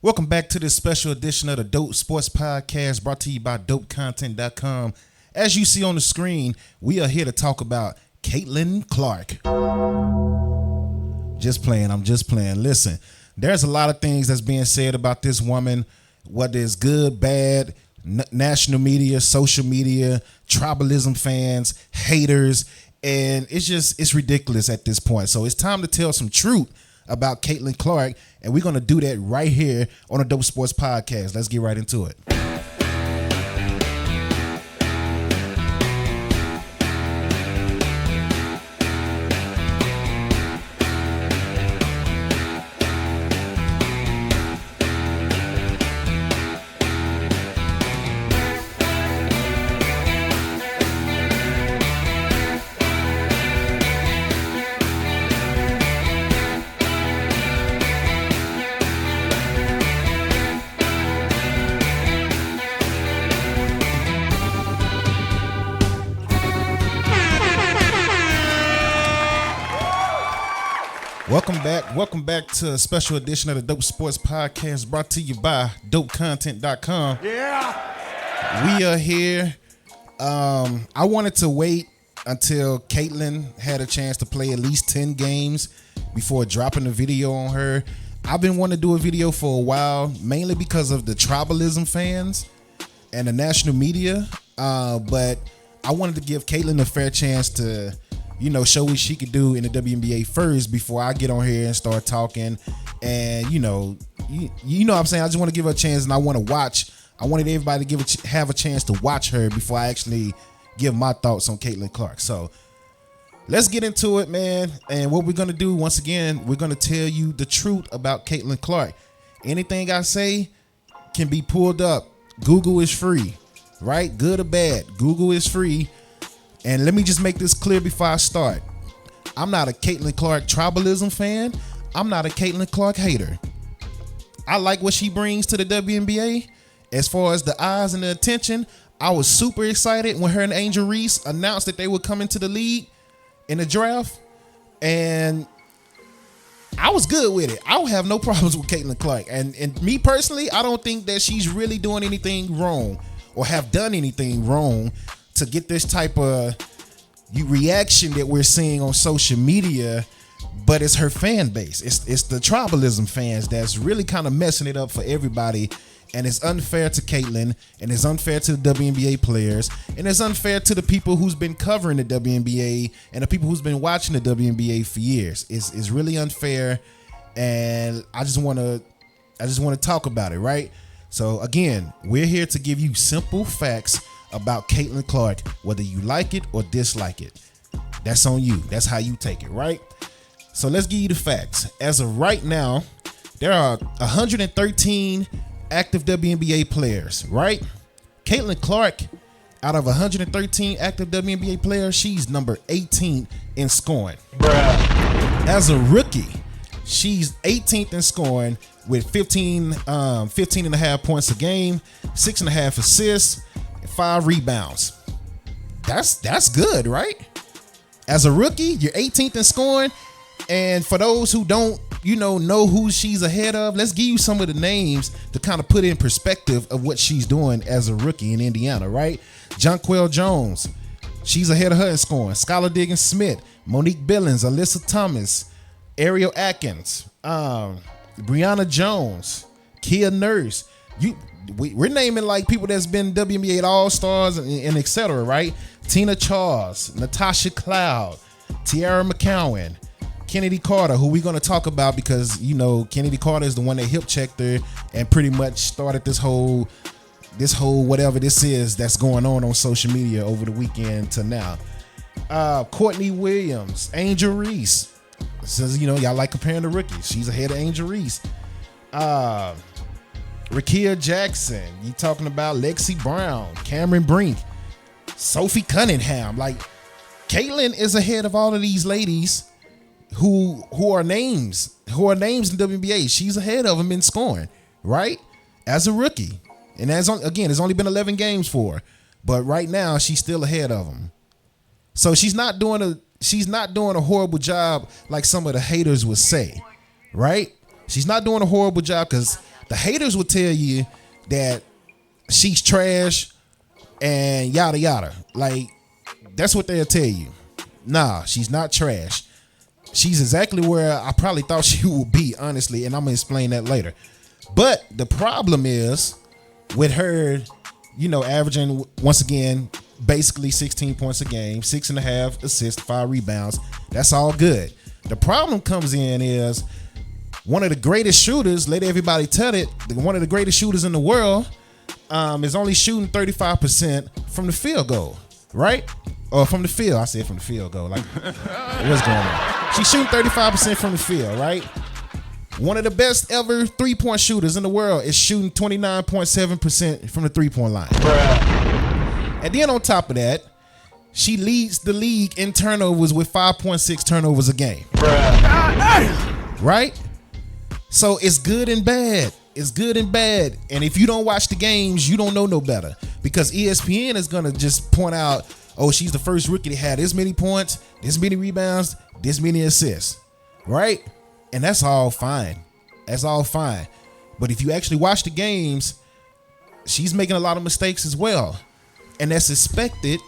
Welcome back to this special edition of the Dope Sports Podcast brought to you by DopeContent.com. As you see on the screen, we are here to talk about Caitlin Clark. I'm just playing. Listen, there's a lot of things that's being said about this woman, whether it's good, bad, national media, social media, tribalism fans, haters, and it's ridiculous at this point. So it's time to tell some truth about Caitlin Clark, and we're going to do that right here on the Dope Sports Podcast. Let's get right into it. Welcome back to a special edition of the Dope Sports Podcast brought to you by DopeContent.com. Yeah. We are here. I wanted to wait until Caitlin had a chance to play at least 10 games before dropping a video on her. I've been wanting to do a video for a while, mainly because of the tribalism fans and the national media. But I wanted to give Caitlin a fair chance to show what she could do in the WNBA first before I get on here and start talking. And you know what I'm saying? I just want to give her a chance, and I want to watch. I wanted everybody to have a chance to watch her before I actually give my thoughts on Caitlin Clark. So let's get into it, man. And what we're gonna do, once again, we're gonna tell you the truth about Caitlin Clark. Anything I say can be pulled up. Google is free, right? Good or bad, Google is free. And let me just make this clear before I start. I'm not a Caitlin Clark tribalism fan. I'm not a Caitlin Clark hater. I like what she brings to the WNBA. As far as the eyes and the attention, I was super excited when her and Angel Reese announced that they would come into the league in the draft. And I was good with it. I don't have no problems with Caitlin Clark. And me personally, I don't think that she's really doing anything wrong or have done anything wrong to get this type of reaction that we're seeing on social media. But it's her fan base. It's the tribalism fans that's really kind of messing it up for everybody. And it's unfair to Caitlin, and it's unfair to the WNBA players, and it's unfair to the people who's been covering the WNBA and the people who's been watching the WNBA for years. It's really unfair, and I just want to talk about it, right? So again, we're here to give you simple facts about Caitlin Clark, whether you like it or dislike it. That's on you. That's how you take it, right? So let's give you the facts. As of right now, there are 113 active WNBA players, right? Caitlin Clark, out of 113 active WNBA players, she's number 18 in scoring. Bruh. As a rookie, she's 18th in scoring with 15 and a half points a game, 6.5 assists, 5 rebounds. That's good, right? As a rookie, you're 18th in scoring. And for those who don't, know who she's ahead of, let's give you some of the names to kind of put in perspective of what she's doing as a rookie in Indiana, right? Jonquel Jones, she's ahead of her in scoring. Skylar Diggins-Smith, Monique Billings, Alyssa Thomas, Ariel Atkins, Brianna Jones, Kia Nurse. We're naming like people that's been WNBA All-Stars and et cetera, right? Tina Charles, Natasha Cloud, Tiara McCowan, Kennedy Carter, who we're going to talk about because, Kennedy Carter is the one that hip checked her and pretty much started this whole whatever this is that's going on social media over the weekend to now. Courtney Williams, Angel Reese. Says, y'all like comparing the rookies. She's ahead of Angel Reese. Rakia Jackson. You talking about Lexi Brown, Cameron Brink, Sophie Cunningham. Like, Caitlin is ahead of all of these ladies who are names in WNBA. She's ahead of them in scoring, right? As a rookie. And it's only been 11 games for her. But right now, she's still ahead of them. So she's not doing a horrible job like some of the haters would say, right? She's not doing a horrible job because the haters will tell you that she's trash and yada yada. Like, that's what they'll tell you. Nah, she's not trash. She's exactly where I probably thought she would be, honestly, and I'm going to explain that later. But the problem is with her, averaging, once again, basically 16 points a game, 6.5 assists, 5 rebounds. That's all good. The problem comes in is one of the greatest shooters, let everybody tell it, one of the greatest shooters in the world is only shooting 35% from the field goal, right? Or from the field. I said from the field goal. Like, what's going on? She's shooting 35% from the field, right? One of the best ever three-point shooters in the world is shooting 29.7% from the three-point line. And then on top of that, she leads the league in turnovers with 5.6 turnovers a game. Right? So it's good and bad. It's good and bad. And if you don't watch the games, you don't know no better. Because ESPN is going to just point out, oh, she's the first rookie to have this many points, this many rebounds, this many assists. Right? And that's all fine. That's all fine. But if you actually watch the games, she's making a lot of mistakes as well. And that's expected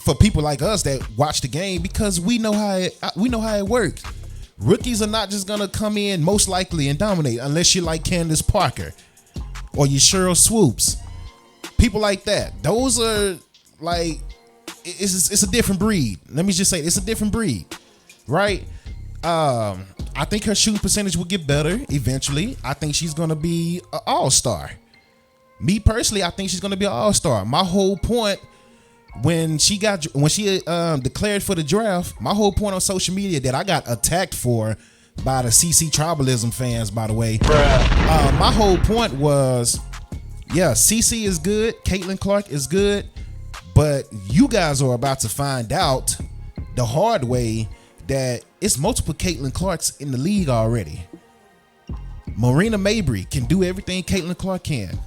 for people like us that watch the game because we know how it works. Rookies are not just gonna come in most likely and dominate unless you're like Candace Parker or you Cheryl Swoops. People like that. Those are like it's a different breed. Let me just say it's a different breed, right? I think her shooting percentage will get better eventually. I think she's gonna be an all-star. Me personally, I think she's gonna be an all-star. My whole point when she declared for the draft, my whole point on social media that I got attacked for by the CC Tribalism fans, by the way. My whole point was, yeah, CC is good, Caitlin Clark is good, but you guys are about to find out the hard way that it's multiple Caitlin Clarks in the league already. Marina Mabrey can do everything Caitlin Clark can.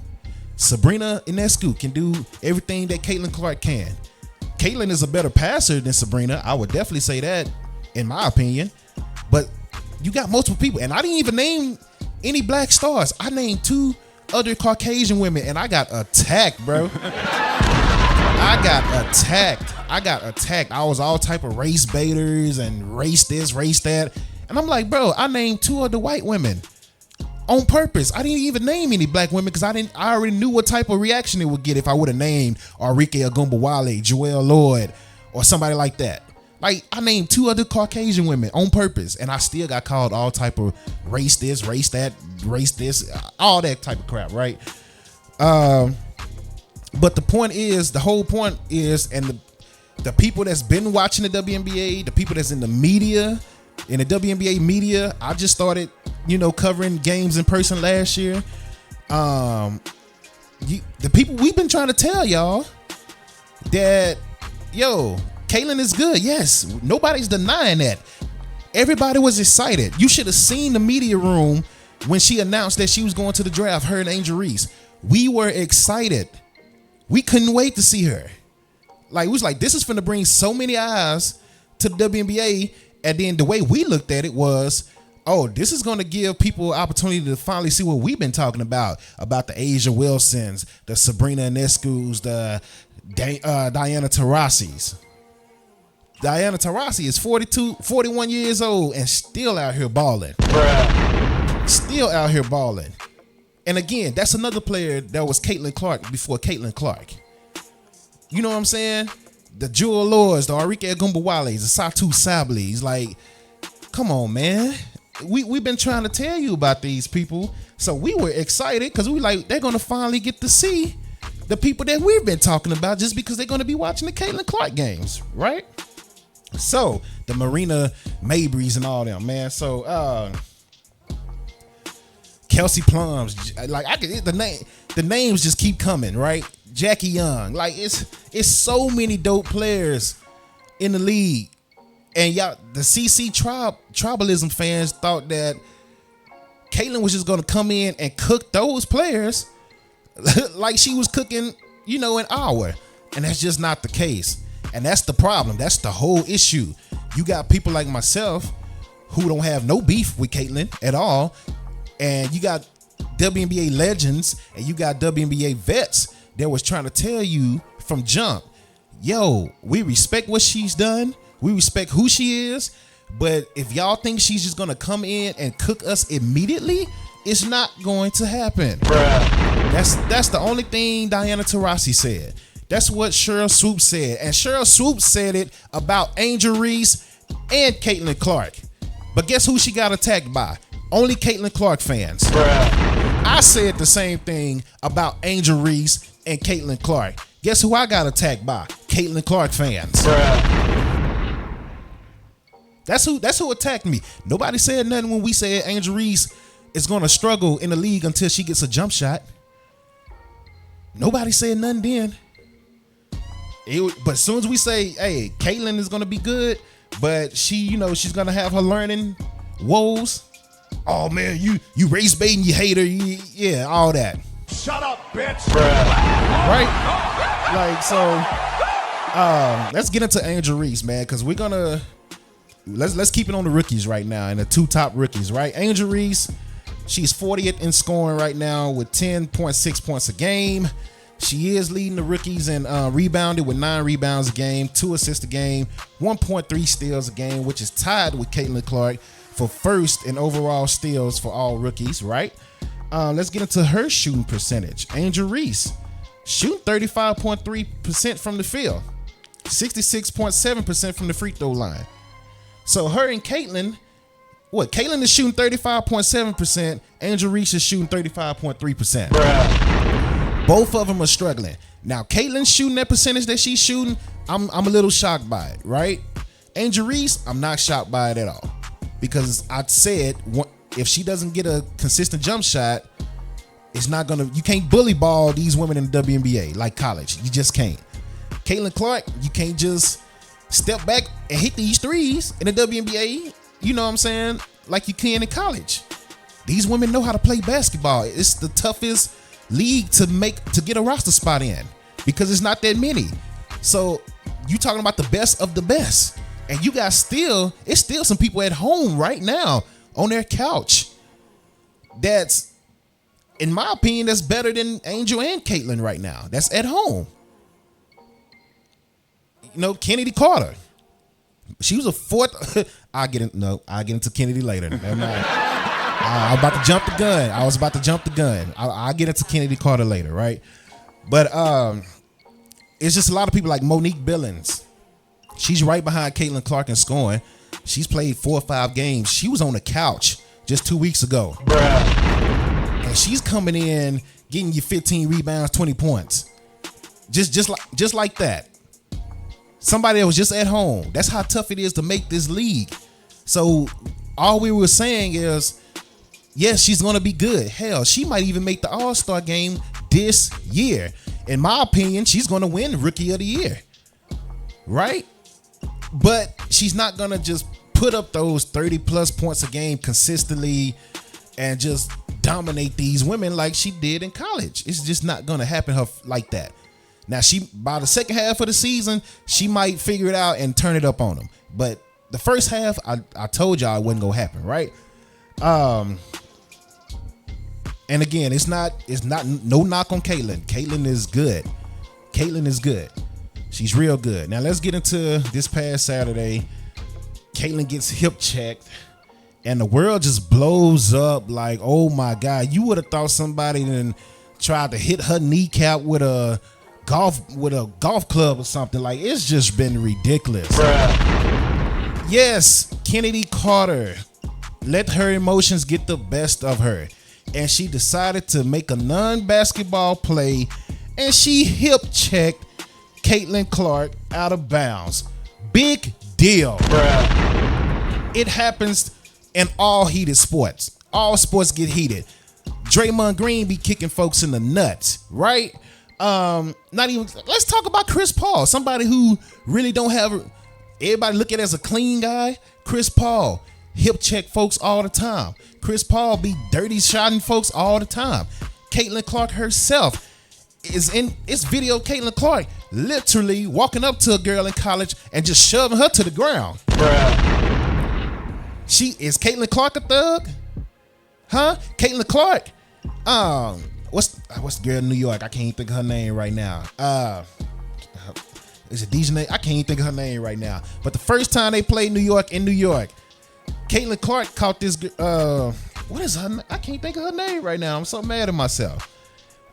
Sabrina Ionescu can do everything that Caitlin Clark can. Caitlin is a better passer than Sabrina. I would definitely say that, in my opinion. But you got multiple people, and I didn't even name any black stars. I named 2 other Caucasian women, and I got attacked, bro. I got attacked. I was all type of race baiters and race this, race that. And I'm like, bro, I named 2 other white women on purpose. I didn't even name any black women because I already knew what type of reaction it would get if I would have named Arike Wnba, Joelle Lloyd, or somebody like that. Like, I named 2 other Caucasian women on purpose, and I still got called all type of race this, race that, race this, all that type of crap, right? But the whole point is, and the people that's been watching the WNBA, the people that's in the media, in the WNBA media, I just started, covering games in person last year. The people, we've been trying to tell y'all that, Caitlin is good. Yes, nobody's denying that. Everybody was excited. You should have seen the media room when she announced that she was going to the draft, her and Angel Reese. We were excited. We couldn't wait to see her. Like, we was like, this is finna bring so many eyes to the WNBA. And then the way we looked at it was, oh, this is going to give people an opportunity to finally see what we've been talking about the Asia Wilsons, the Sabrina Ionescu's, the Diana Taurasi's. Diana Taurasi is 41 years old and still out here balling. Still out here balling. And again, that's another player that was Caitlin Clark before Caitlin Clark. You know what I'm saying? The Jewel Lords, the Arike Gunbawales, the Satu Sablis. Like, come on, man. We've been trying to tell you about these people. So we were excited because we like, they're going to finally get to see the people that we've been talking about just because they're going to be watching the Caitlin Clark games, right? So, the Marina Mabreys and all them, man. So, Kelsey Plums, like the names just keep coming, right? Jackie Young, like it's so many dope players in the league, and y'all, the CC Tribalism fans thought that Caitlin was just gonna come in and cook those players like she was cooking, an hour, and that's just not the case, and that's the problem. That's the whole issue. You got people like myself who don't have no beef with Caitlin at all. And you got WNBA legends and you got WNBA vets that was trying to tell you from jump, yo, we respect what she's done. We respect who she is. But if y'all think she's just going to come in and cook us immediately, it's not going to happen. That's the only thing Diana Taurasi said. That's what Cheryl Swoops said. And Cheryl Swoops said it about Angel Reese and Caitlin Clark. But guess who she got attacked by? Only Caitlin Clark fans. I said the same thing about Angel Reese and Caitlin Clark. Guess who I got attacked by? Caitlin Clark fans. That's who attacked me. Nobody said nothing when we said Angel Reese is going to struggle in the league until she gets a jump shot. Nobody said nothing then. But as soon as we say, hey, Caitlin is going to be good, but she's going to have her learning woes. Oh, man, you race baiting, you hater. Yeah, all that. Shut up, bitch. Right? Like, so, let's get into Angel Reese, man, because we're going to, let's keep it on the rookies right now, and the two top rookies, right? Angel Reese, she's 40th in scoring right now with 10.6 points a game. She is leading the rookies in rebounding with 9 rebounds a game, 2 assists a game, 1.3 steals a game, which is tied with Caitlin Clark for first in overall steals for all rookies, right? Let's get into her shooting percentage. Angel Reese shooting 35.3% from the field, 66.7% from the free throw line. So her and Caitlin, Caitlin is shooting 35.7%, Angel Reese is shooting 35.3%. Both of them are struggling. Now, Caitlin's shooting that percentage that she's shooting, I'm a little shocked by it, right? Angel Reese, I'm not shocked by it at all. Because I said, if she doesn't get a consistent jump shot, you can't bully ball these women in the WNBA like college. You just can't. Caitlin Clark, you can't just step back and hit these threes in the WNBA, you know what I'm saying, like you can in college. These women know how to play basketball. It's the toughest league to get a roster spot in because it's not that many. So you talking about the best of the best, and you got it's still some people at home right now on their couch that's, in my opinion, that's better than Angel and Caitlin right now. That's at home. Kennedy Carter, she was a fourth. I'll get into Kennedy later. Never mind. I was about to jump the gun. I'll get into Kennedy Carter later, right? But it's just a lot of people like Monique Billings. She's right behind Caitlin Clark in scoring. She's played 4 or 5 games. She was on the couch just 2 weeks ago. And she's coming in, getting you 15 rebounds, 20 points. Just like that. Somebody that was just at home. That's how tough it is to make this league. So all we were saying is, yes, she's going to be good. Hell, she might even make the All-Star game this year. In my opinion, she's going to win Rookie of the Year. Right? But she's not going to just put up those 30-plus points a game consistently and just dominate these women like she did in college. It's just not going to happen like that. Now, by the second half of the season, she might figure it out and turn it up on them. But the first half, I told y'all it wasn't going to happen, right? And again, it's not no knock on Caitlin. Caitlin is good. She's real good. Now let's get into this past Saturday. Caitlin gets hip checked and the world just blows up like, oh my God, you would have thought somebody then tried to hit her kneecap with a golf club or something. Like, it's just been ridiculous. Yes, Kennedy Carter let her emotions get the best of her, and she decided to make a non-basketball play, and she hip checked Caitlin Clark out of bounds. Big deal. It happens in all heated sports. All sports get heated. Draymond Green be kicking folks in the nuts, right? Let's talk about Chris Paul, somebody who really don't have, everybody look at as a clean guy. Chris Paul hip check folks all the time. Chris Paul be dirty shotting folks all the time. Caitlin Clark herself is in this video. Caitlin Clark literally walking up to a girl in college and just shoving her to the ground. Is Caitlin Clark a thug? Caitlin Clark. What's the girl in New York? I can't think of her name right now. Is it Dejanay? I can't think of her name right now. But the first time they played New York in New York, Caitlin Clark caught this. What is her? I can't think of her name right now. I'm so mad at myself.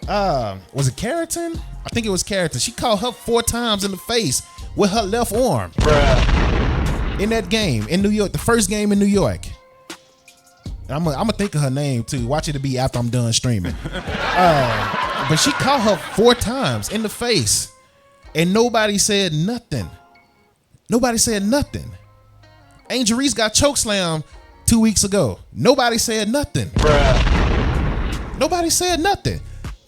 Was it Carrington? I think it was Carrington. She caught her 4 times in the face with her left arm. Bruh. In that game in New York, the first game in New York. I'm gonna think of her name too. Watch it to be after I'm done streaming. But she caught her 4 times in the face, and nobody said nothing. Nobody said nothing. Angel Reese got chokeslammed 2 weeks ago. Nobody said nothing. Bruh. Nobody said nothing.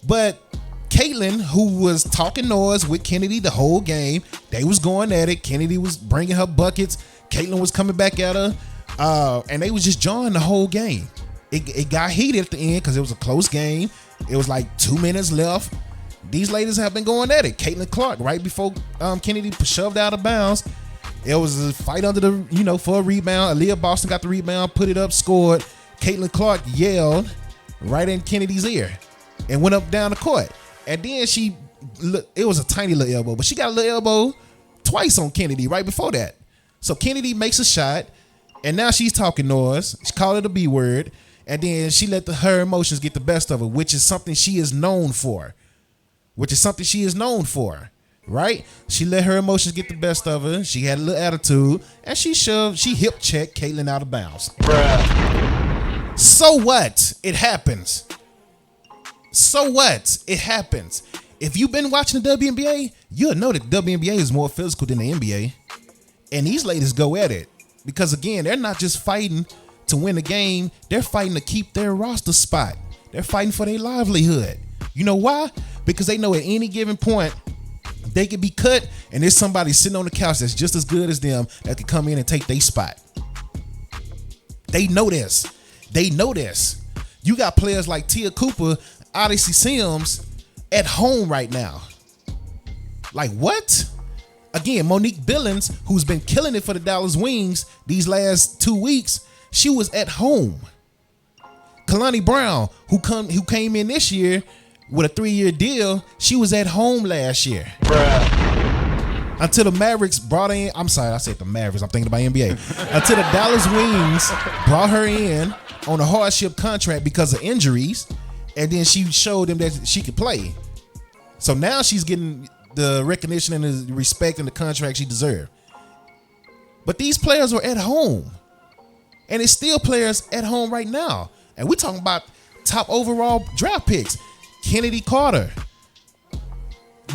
But Caitlin, who was talking noise with Kennedy the whole game, they was going at it. Kennedy was bringing her buckets. Caitlin was coming back at her. And they was just jawing the whole game. It got heated at the end because it was a close game. It was like 2 minutes left. These ladies have been going at it. Caitlin Clark, right before Kennedy shoved out of bounds, it was a fight under the, for a rebound. Aaliyah Boston got the rebound, put it up, scored. Caitlin Clark yelled right in Kennedy's ear and went up down the court. And then it was a tiny little elbow, but she got a little elbow twice on Kennedy right before that. So Kennedy makes a shot, and now she's talking noise. She called it a B word, and then she let her emotions get the best of her, which is something she is known for. Right? She let her emotions get the best of her. She had a little attitude, and she hip checked Caitlin out of bounds. Bruh. So what? It happens. So what? It happens. If you've been watching the WNBA, you'll know that the WNBA is more physical than the NBA. And these ladies go at it. Because again, they're not just fighting to win a game. They're fighting to keep their roster spot. They're fighting for their livelihood. You know why? Because they know at any given point, they could be cut, and there's somebody sitting on the couch that's just as good as them that could come in and take their spot. They know this. You got players like Tia Cooper, Odyssey Sims at home right now. Like what? Again, Monique Billings, who's been killing it for the Dallas Wings these last 2 weeks, she was at home. Kalani Brown, who came in this year with a 3-year deal, she was at home last year. Bruh. Until the Mavericks brought in, I'm sorry, I said the Mavericks, I'm thinking about NBA. Until the Dallas Wings brought her in on a hardship contract because of injuries, and then she showed them that she could play. So now she's getting the recognition and the respect and the contract she deserved. But these players are at home. And it's still players at home right now. And we're talking about top overall draft picks. Kennedy Carter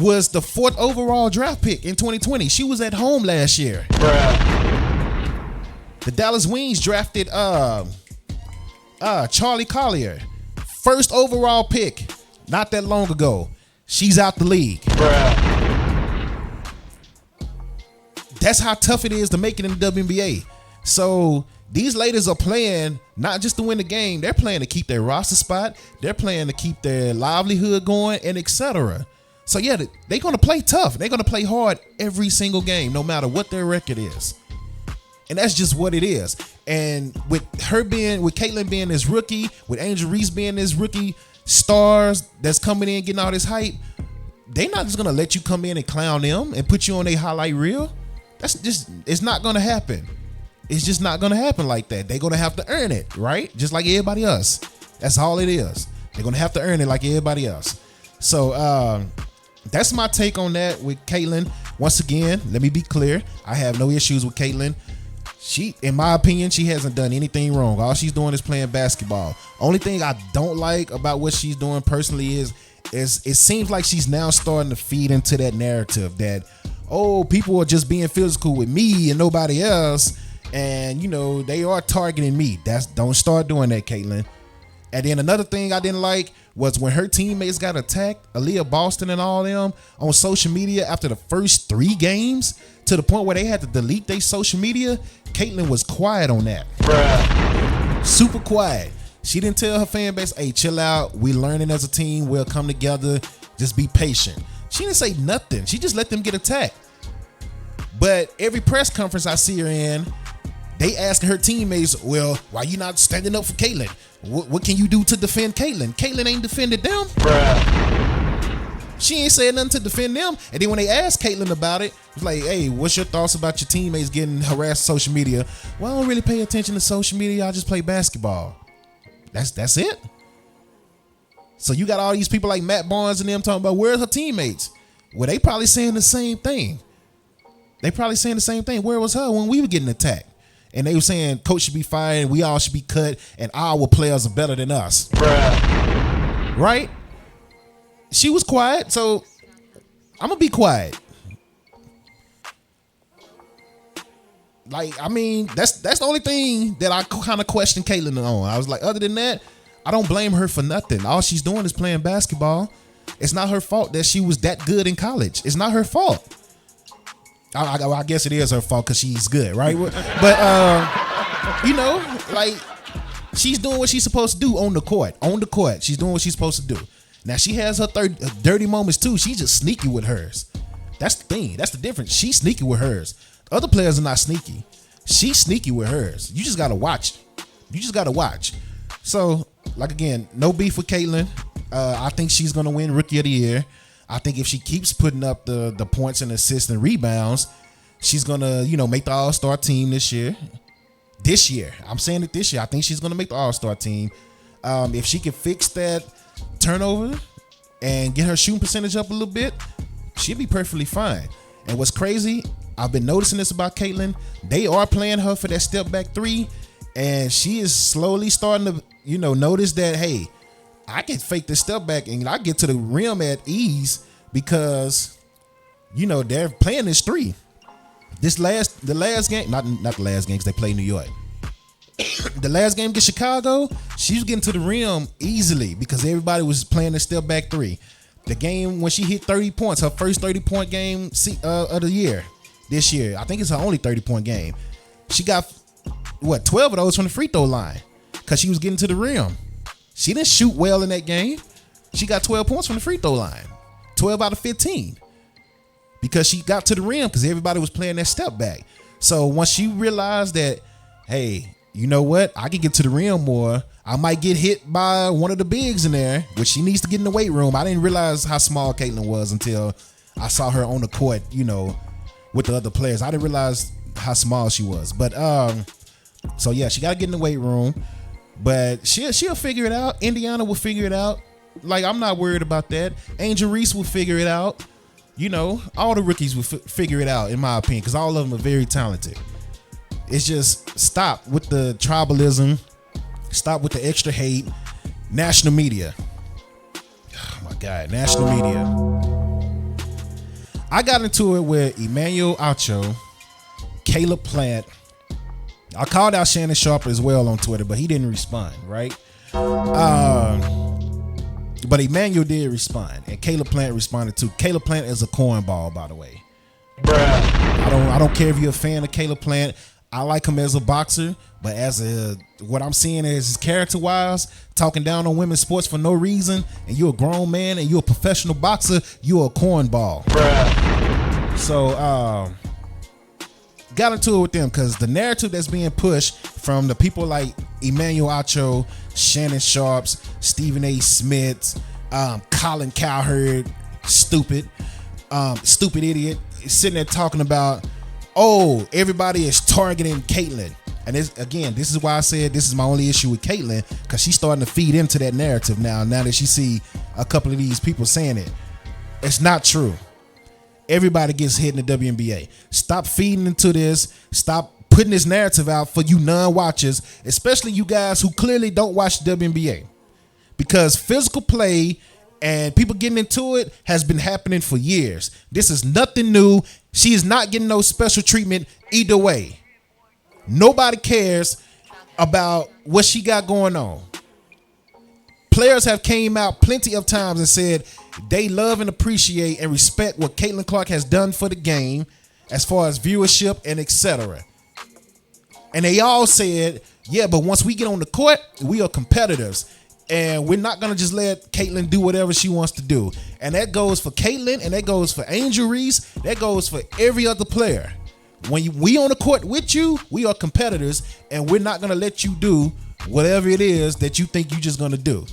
was the 4th overall draft pick in 2020. She was at home last year. Bruh. The Dallas Wings drafted Charlie Collier, 1st overall pick not that long ago. She's out the league. Bruh. That's how tough it is to make it in the WNBA. So these ladies are playing not just to win the game. They're playing to keep their roster spot. They're playing to keep their livelihood going, and etc. So yeah, they're going to play tough. They're going to play hard every single game, no matter what their record is. And that's just what it is. And with Caitlin being this rookie, with Angel Reese being this rookie stars that's coming in getting all this hype, they're not just going to let you come in and clown them and put you on their highlight reel. It's not going to happen. It's just not going to happen like that. They're going to have to earn it, right? Just like everybody else. That's all it is. They're going to have to earn it like everybody else. So that's my take on that with Caitlin. Once again, let me be clear. I have no issues with Caitlin. She, in my opinion, she hasn't done anything wrong. All she's doing is playing basketball. Only thing I don't like about what she's doing personally is it seems like she's now starting to feed into that narrative that, oh, people are just being physical with me and nobody else. And, they are targeting me. Don't start doing that, Caitlin. And then another thing I didn't like was when her teammates got attacked, Aaliyah Boston and all them, on social media after the first 3 games, to the point where they had to delete their social media. Caitlin was quiet on that. Bruh. Super quiet. She didn't tell her fan base, hey, chill out. We're learning as a team. We'll come together. Just be patient. She didn't say nothing. She just let them get attacked. But every press conference I see her in, They asked her teammates, well, why you not standing up for Caitlyn? What can you do to defend Caitlyn? Caitlyn ain't defended them. She ain't saying nothing to defend them. And then when they asked Caitlyn about it, it's like, hey, what's your thoughts about your teammates getting harassed on social media? Well, I don't really pay attention to social media. I just play basketball. That's it. So you got all these people like Matt Barnes and them talking about where's her teammates? Well, they probably saying the same thing. Where was her when we were getting attacked? And they were saying coach should be fired and we all should be cut and our players are better than us. Right? She was quiet, so I'm gonna be quiet. Like, I mean, that's the only thing that I kind of question Caitlyn on. I was like, other than that, I don't blame her for nothing. All she's doing is playing basketball. It's not her fault that she was that good in college. It's not her fault. I guess it is her fault because she's good, right? But you know, like, she's doing what she's supposed to do on the court. On the court, she's doing what she's supposed to do. Now she has her dirty moments too. She's just sneaky with hers. That's the thing. That's the difference. She's sneaky with hers. Other players are not sneaky. She's sneaky with hers. You just gotta watch. So, like, again, no beef with Caitlyn. I think she's gonna win Rookie of the Year. I think if she keeps putting up the points and assists and rebounds, she's gonna, make the All-Star team this year. I'm saying it this year. I think she's gonna make the All-Star team. If she can fix that turnover and get her shooting percentage up a little bit, she'll be perfectly fine. And what's crazy, I've been noticing this about Caitlyn. They are playing her for that step back three, and she is slowly starting to, notice that, hey, I can fake this step back and I get to the rim at ease because, they're playing this three. The last game, not the last game because they play New York. The last game against Chicago, she was getting to the rim easily because everybody was playing the step back three. The game when she hit 30 points, her first 30-point game of the year, this year. I think it's her only 30-point game. She got, 12 of those from the free throw line because she was getting to the rim. She didn't shoot well in that game. She got 12 points from the free throw line. 12 out of 15. Because she got to the rim because everybody was playing that step back. So once she realized that, hey, you know what? I can get to the rim more. I might get hit by one of the bigs in there, which she needs to get in the weight room. I didn't realize how small Caitlyn was until I saw her on the court, with the other players. I didn't realize how small she was. But so yeah, she got to get in the weight room. But she'll figure it out. Indiana will figure it out. Like, I'm not worried about that. Angel Reese will figure it out. All the rookies will figure it out, in my opinion, because all of them are very talented. It's just stop with the tribalism. Stop with the extra hate. National media. Oh my God, national media. I got into it with Emmanuel Acho, Caleb Plant. I called out Shannon Sharp as well on Twitter, but he didn't respond, right? But Emmanuel did respond, and Caleb Plant responded too. Caleb Plant is a cornball, by the way. I don't care if you're a fan of Caleb Plant. I like him as a boxer, but what I'm seeing is his character-wise, talking down on women's sports for no reason, and you're a grown man and you're a professional boxer, you're a cornball. So, got into it with them because the narrative that's being pushed from the people like Emmanuel Acho, Shannon Sharps, Stephen A. Smith, Colin Cowherd, stupid idiot, sitting there talking about, oh, everybody is targeting Caitlyn. And this is why I said this is my only issue with Caitlyn, because she's starting to feed into that narrative now that she see a couple of these people saying it. It's not true. Everybody gets hit in the WNBA. Stop feeding into this. Stop putting this narrative out for you non-watchers, especially you guys who clearly don't watch the WNBA. Because physical play and people getting into it has been happening for years. This is nothing new. She is not getting no special treatment either way. Nobody cares about what she got going on. Players have came out plenty of times and said they love and appreciate and respect what Caitlin Clark has done for the game as far as viewership and etc. And they all said, yeah, but once we get on the court, we are competitors. And we're not going to just let Caitlyn do whatever she wants to do. And that goes for Caitlyn, and that goes for Angel Reese. That goes for every other player. When we on the court with you, we are competitors, and we're not gonna let you do whatever it is that you think you're just gonna do.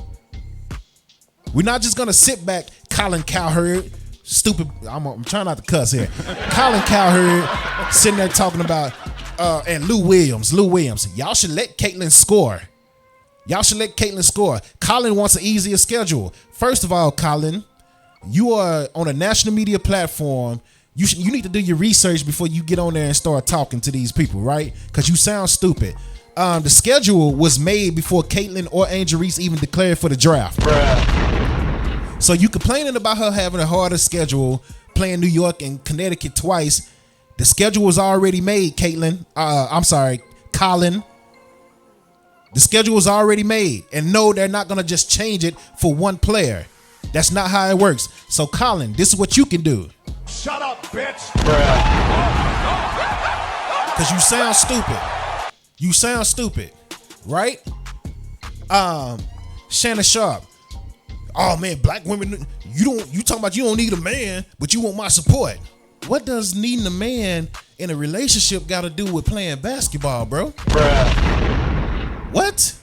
We're not just gonna sit back, Colin Cowherd, stupid. I'm trying not to cuss here. Colin Cowherd sitting there talking about and Lou Williams. Y'all should let Caitlin score. Colin wants an easier schedule. First of all, Colin, you are on a national media platform. You need to do your research before you get on there and start talking to these people, right? Because you sound stupid. The schedule was made before Caitlin or Angel Reese even declared for the draft. Bruh. So you complaining about her having a harder schedule, playing New York and Connecticut twice. The schedule was already made, Colin. The schedule was already made. And no, they're not going to just change it for one player. That's not how it works. So, Colin, this is what you can do. Shut up, bitch. Because you sound stupid. Right? Shannon Sharp. Oh, man, black women, you talking about you don't need a man, but you want my support. What does needing a man in a relationship got to do with playing basketball, bro? What?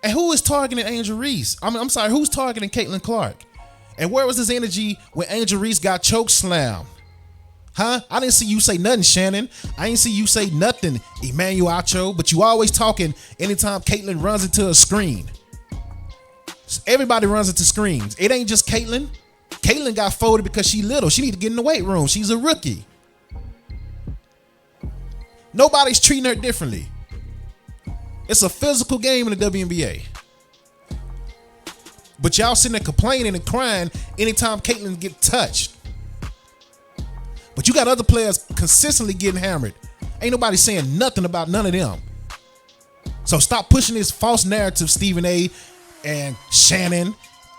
And who is targeting Angel Reese? I'm sorry, who's targeting Caitlin Clark? And where was this energy when Angel Reese got choke slammed? Huh? I didn't see you say nothing, Shannon. I didn't see you say nothing, Emmanuel Acho, but you always talking anytime Caitlin runs into a screen. Everybody runs into screens. It ain't just Caitlin. Caitlin got folded because she little. She need to get in the weight room. She's a rookie. Nobody's treating her differently. It's a physical game in the WNBA. But y'all sitting there complaining and crying anytime Caitlin get touched. But you got other players consistently getting hammered. Ain't nobody saying nothing about none of them. So stop pushing this false narrative, Stephen A. and Shannon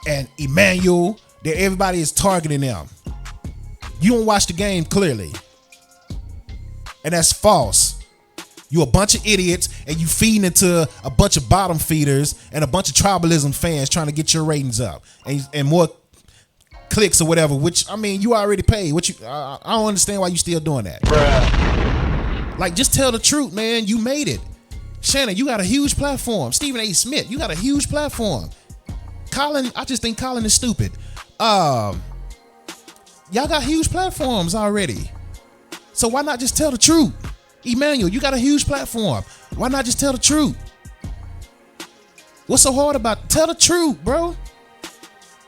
and Emmanuel, that everybody is targeting them. You don't watch the game clearly. And that's false. You a bunch of idiots and you feeding into a bunch of bottom feeders and a bunch of tribalism fans trying to get your ratings up and more clicks or whatever, which, I mean, you already paid. I don't understand why you still doing that. Bruh. Like, just tell the truth, man. You made it. Shannon, you got a huge platform. Stephen A. Smith, you got a huge platform. Colin, I just think Colin is stupid. Y'all got huge platforms already. So why not just tell the truth? Emmanuel, you got a huge platform. Why not just tell the truth? What's so hard about it? Tell the truth, bro?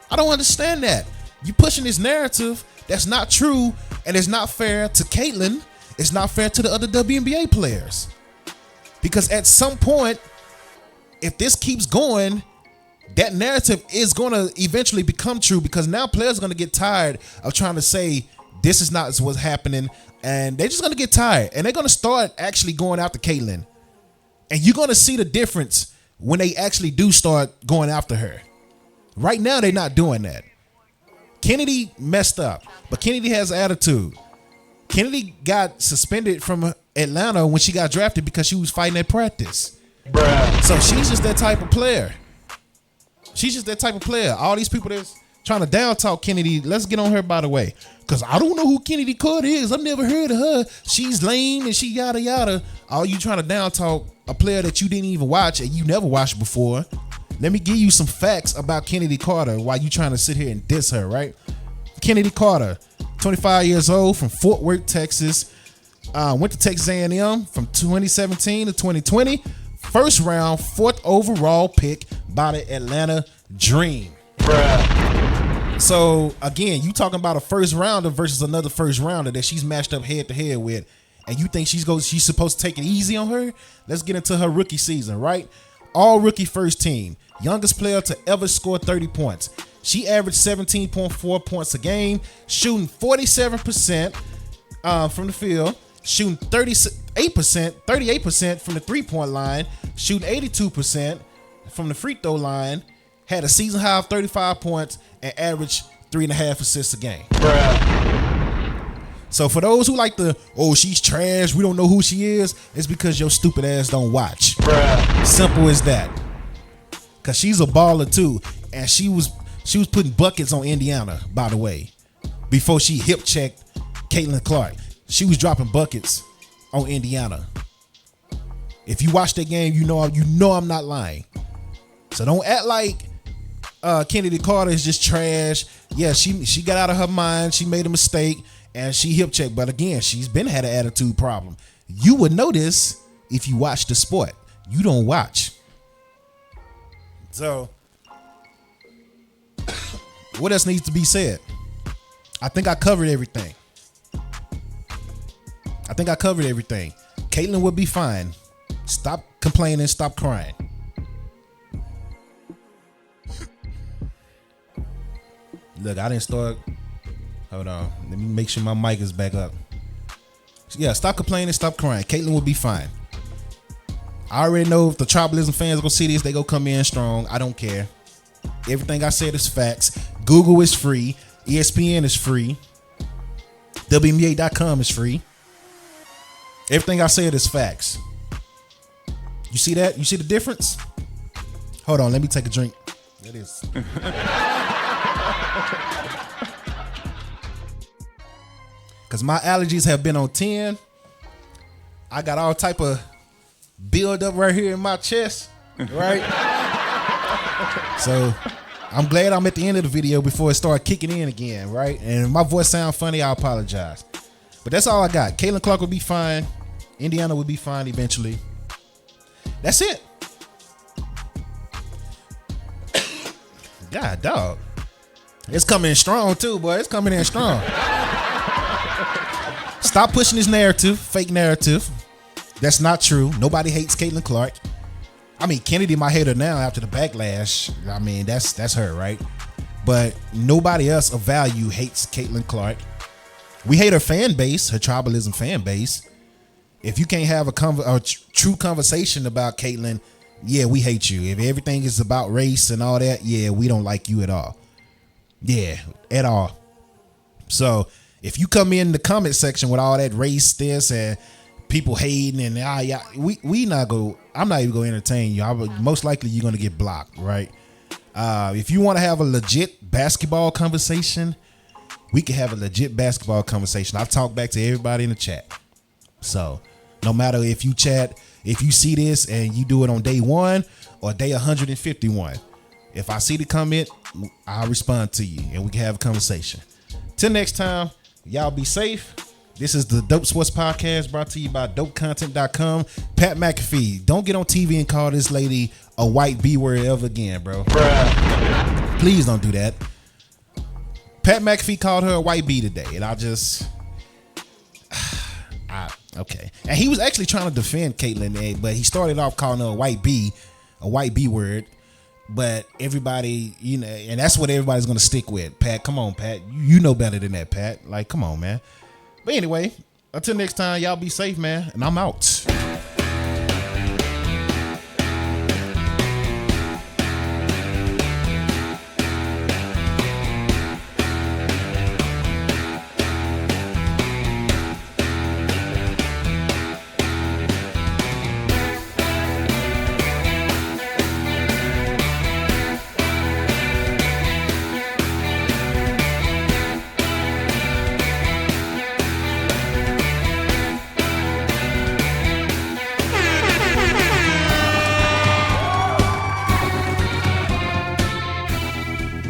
I don't understand that. You pushing this narrative that's not true and it's not fair to Caitlin. It's not fair to the other WNBA players. Because at some point, if this keeps going, that narrative is going to eventually become true, because now players are going to get tired of trying to say this is not what's happening, and they're just going to get tired, and they're going to start actually going after Caitlin. And you're going to see the difference when they actually do start going after her. Right now, they're not doing that. Kennedy messed up, but Kennedy has attitude. Kennedy got suspended from Atlanta when she got drafted because she was fighting at practice. Bruh. So she's just that type of player. All these people that's trying to down talk Kennedy, let's get on her, by the way. Because I don't know who Kennedy Carter is. I've never heard of her. She's lame and she yada yada. All you trying to down talk a player that you didn't even watch and you never watched before. Let me give you some facts about Kennedy Carter while you trying to sit here and diss her, right? Kennedy Carter, 25 years old, from Fort Worth, Texas. Went to Texas A&M from 2017 to 2020. First round, 4th overall pick by the Atlanta Dream. Bruh. So again, you talking about a first rounder versus another first rounder that she's matched up head to head with, and you think she's supposed to take it easy on her? Let's get into her rookie season, right? All rookie first team, youngest player to ever score 38 points. She averaged 17.4 points a game, shooting 47% from the field, shooting 38% from the three-point line, shooting 82% from the free throw line, had a season high of 35 points, and averaged 3.5 assists a game. Bruh. So for those who like she's trash, we don't know who she is, it's because your stupid ass don't watch. Bruh. Simple as that. Because she's a baller too, and she was putting buckets on Indiana, by the way, before she hip checked Caitlin Clark. she was dropping buckets on Indiana. If you watch that game, you know I'm not lying. So don't act like Kennedy Carter is just trash. Yeah, she got out of her mind. She made a mistake and she hip checked. But again, she's been had an attitude problem. You would know this if you watch the sport. You don't watch. So what else needs to be said? I think I covered everything. Caitlyn will be fine. Stop complaining. Stop crying. Look, I didn't start. Hold on. Let me make sure my mic is back up. Yeah, stop complaining. Stop crying. Caitlyn will be fine. I already know if the Tribalism fans are going to see this, they going to come in strong. I don't care. Everything I said is facts. Google is free. ESPN is free. Wnba.com is free. Everything I said is facts. You see that? You see the difference? Hold on, let me take a drink. It is. Because my allergies have been on 10. I got all type of build up right here in my chest, right? So I'm glad I'm at the end of the video before it started kicking in again, right? And if my voice sounds funny, I apologize. But that's all I got. Caitlin Clark will be fine. Indiana will be fine eventually. That's it. God, dog. It's coming in strong too, boy. It's coming in strong. Stop pushing this narrative, fake narrative. That's not true. Nobody hates Caitlin Clark. I mean, Kennedy might hate her now after the backlash. I mean, that's her, right? But nobody else of value hates Caitlin Clark. We hate her fan base, her tribalism fan base. If you can't have a true conversation about Caitlin, yeah, we hate you. If everything is about race and all that, yeah, we don't like you at all. Yeah, at all. So if you come in the comment section with all that race, this, and people hating and yeah, I'm not even gonna entertain you. Most likely you're gonna get blocked, right? If you want to have a legit basketball conversation, we can have a legit basketball conversation. I've talked back to everybody in the chat. So no matter if you see this and you do it on day 1 or day 151, if I see the comment, I'll respond to you and we can have a conversation. Till next time, y'all be safe. This is the Dope Sports Podcast brought to you by dopecontent.com. Pat McAfee, don't get on TV and call this lady a white B word ever again, bro. Bruh. Please don't do that. Pat McAfee called her a white B today, and okay. And he was actually trying to defend Caitlyn, but he started off calling her a white B word. But everybody, and that's what everybody's going to stick with. Pat, come on, Pat. You know better than that, Pat. Like, come on, man. But anyway, until next time, y'all be safe, man. And I'm out.